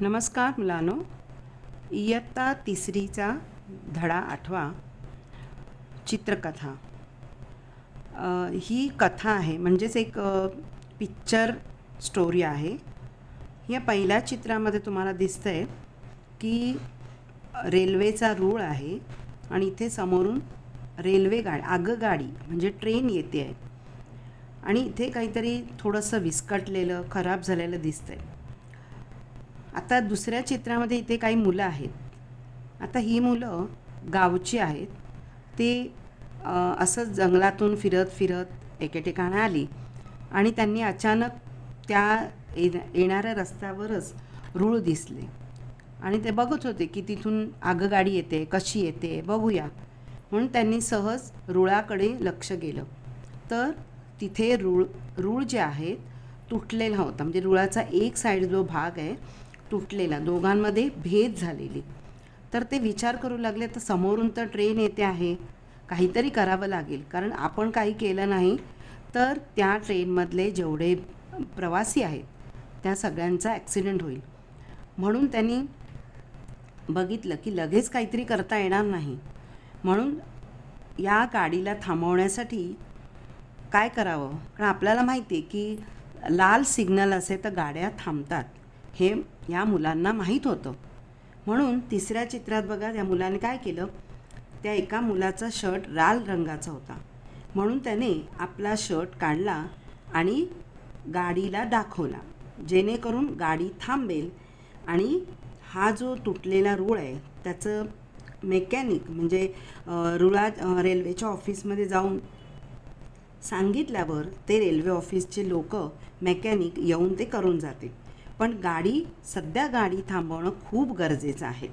नमस्कार मुलांनो, इयत्ता तिसरीचा धडा 8वा चित्रकथा। ही कथा आहे, म्हणजेच एक पिक्चर स्टोरी आहे। या पहिल्या चित्रामध्ये तुम्हाला दिसतंय की रेल्वेचा रूळ आहे आणि इथे समोरून रेल्वे आगगाडी म्हणजे ट्रेन येते आहे आणि इथे काहीतरी थोडंसं विस्कटलेलं खराब झालेलं दिसतंय। आता दुसऱ्या चित्रामध्ये इथे काही मुलं आहेत। आता ही मुलं गावची आहेत। ते असं जंगलातून फिरत फिरत एके ठिकाणी आली आणि त्यांनी अचानक त्या येणाऱ्या रस्त्यावरच रूळ दिसले आणि ते बघत होते की तिथून आगगाडी येते, कशी येते बघूया, म्हणून त्यांनी सहज रुळाकडे लक्ष गेलं तर तिथे रूळ जे आहे तुटलेला होता। म्हणजे रुळाचा एक साईड जो भाग आहे तुटलेला, दोघांमध्ये भेद झालेली। तर ते विचार करू लागले, तर समोरून तर ट्रेन येते आहे, काहीतरी करावं लागेल, कारण आपण काही केलं नाही तर त्या ट्रेनमधले जेवढे प्रवासी आहेत त्या सगळ्यांचा ॲक्सिडेंट होईल। म्हणून त्यांनी बघितलं की लगेच काहीतरी करता येणार नाही, म्हणून या गाडीला थांबवण्यासाठी काय करावं, कारण आपल्याला माहिती आहे की लाल सिग्नल असेल तर गाड्या थांबतात, हे या मुलांना माहीत होतं। म्हणून तिसऱ्या चित्रात बघा, त्या मुलाने काय केलं, त्या एका मुलाचा शर्ट लाल रंगाचा होता, म्हणून त्याने आपला शर्ट काढला आणि गाडीला दाखवला, जेणेकरून गाडी थांबेल आणि हा जो तुटलेला रूळ आहे त्याचं मेकॅनिक म्हणजे रेल्वेच्या ऑफिसमध्ये जाऊन सांगितल्यावर ते रेल्वे ऑफिसचे लोक मेकॅनिक येऊन ते करून जाते। पण सध्या गाडी थांबवणं खूप गरजेचं आहे।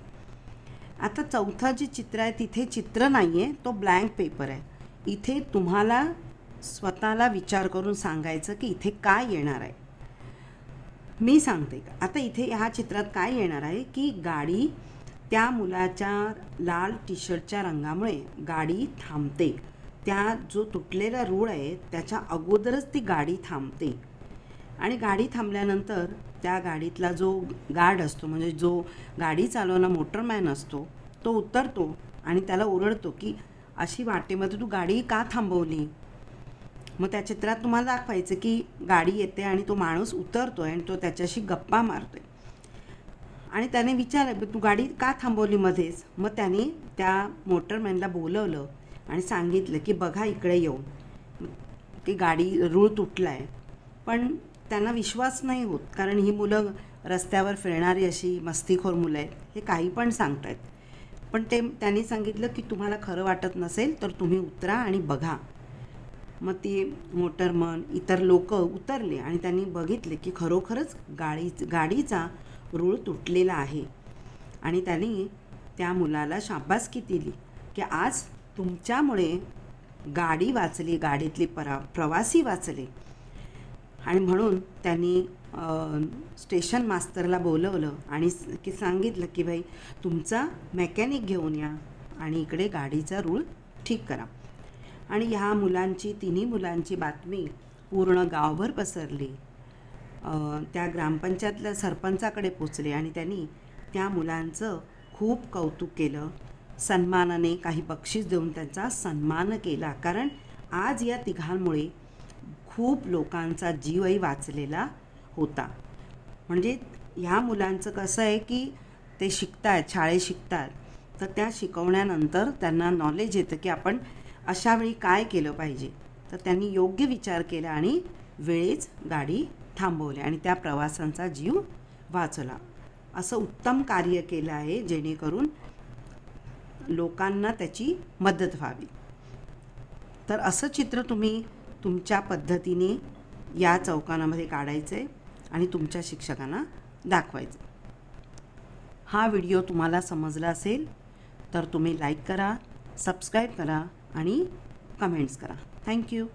आता चौथा जे चित्र आहे तिथे चित्र नाही आहे, तो ब्लँक पेपर आहे। इथे तुम्हाला स्वतःला विचार करून सांगायचं की इथे काय येणार आहे। मी सांगते, आता इथे ह्या चित्रात काय येणार आहे की गाडी त्या मुलाच्या लाल टी शर्टच्या रंगामुळे गाडी थांबते, त्या जो तुटलेला रूळ आहे त्याच्या अगोदरच ती गाडी थांबते आणि गाडी थांबल्यानंतर त्या गाडीतला जो गार्ड असतो, म्हणजे जो गाडी चालवणारा मोटरमॅन असतो, तो उतरतो आणि त्याला ओरडतो की अशी वाटेमध्ये तू गाडी का थांबवली। मग त्या चित्रात तुम्हाला दाखवायचं की गाडी येते आणि तो माणूस उतरतो आणि तो त्याच्याशी गप्पा मारतोय आणि त्याने विचारलं तू गाडी का थांबवली मध्येच। मग त्याने त्या मोटरमॅनला बोलवलं आणि सांगितलं की बघा इकडे येऊन की गाडी रूळ तुटला आहे। पण त्यांना विश्वास नाही होत, कारण ही मुलं रस्त्यावर फिरणारी अशी मस्तीखोर मुलं आहेत, हे काही पण सांगत आहेत। पण त्यांनी सांगितलं की तुम्हाला खरं वाटत नसेल तर तुम्ही उतरा आणि बघा। मग ते मोटरमन इतर लोक उतरले आणि त्यांनी बघितले की खरोखरच गाडीचा रूळ तुटलेला आहे आणि त्यांनी त्या मुलाला शाबासकी दिली की आज तुमच्यामुळे गाडी वाचली, गाडीतले प्रवासी वाचले। आणि म्हणून त्यांनी स्टेशन मास्तरला बोलवलं आणि सांगितलं की भाई तुमचा मेकॅनिक घेऊन या आणि इकडे गाडीचा रूळ ठीक करा। आणि ह्या तिन्ही मुलांची बातमी पूर्ण गावभर पसरली, त्या ग्रामपंचायतल्या सरपंचाकडे पोचले आणि त्यांनी त्या मुलांचं खूप कौतुक केलं, सन्मानाने काही बक्षीस देऊन त्यांचा सन्मान केला, कारण आज या तिघांमुळे खूप लोकांचा जीवही वाचलेला होता। म्हणजे ह्या मुलांचं कसं आहे की ते शिकतात, शाळेत शिकतात, तर त्या शिकवण्यानंतर त्यांना नॉलेज येतं की आपण अशा वेळी काय केलं पाहिजे। तर त्यांनी योग्य विचार केला आणि वेळेच गाडी थांबवली आणि त्या प्रवाशांचा जीव वाचवला। असं उत्तम कार्य केलं आहे जेणेकरून लोकांना त्याची मदत व्हावी। तर असं चित्र तुम्ही तुमच्या पद्धतीने या चौकानामध्ये काढायचं आहे आणि तुमच्या शिक्षकांना दाखवायचं। हा व्हिडिओ तुम्हाला समजला असेल तर तुम्ही लाईक करा, सबस्क्राईब करा आणि कमेंट्स करा। थँक्यू।